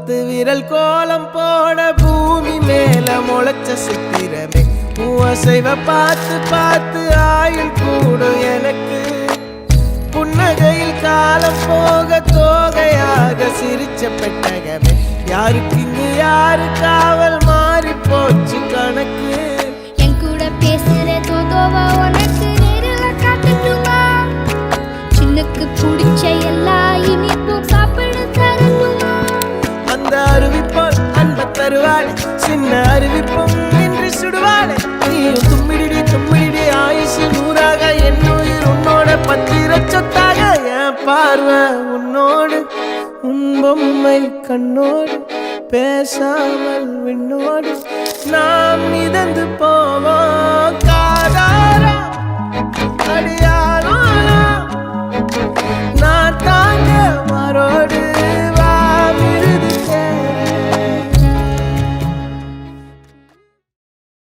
10 விரல் கோலம் போட பூமி மேல முளைச்ச சித்திரமே அசைவ பார்த்து பார்த்து ஆயுள் கூடும் எனக்கு புன்னகையில் காலம் போக தோகையாக சிரிச்ச பெட்டகமே யாருக்கு இங்கு யாரு காவல் மாறி போச்சு கணக்கு என் கூட பேசுற தோதோவா உனக்கு நேரில் காட்டட்டுமா சின்னுக்கு பிடிச்ச எல்லா இனிப்பும் சாப்பிட தரட்டுமா அந்த அருவிப்போல் அன்ப தருவாள் சின்ன அருவிப்பும் நின்று சுடுவாளே நீயும் தும்மிடி தும்மிடி ஆயுசு 100ஆக என் உயிர் உன்னோட பத்திர சொத்தாக என் பார்வை உன்னோடு உன் பொம்மை கண்ணோடு பேசாமல் விண்ணோடு நாம்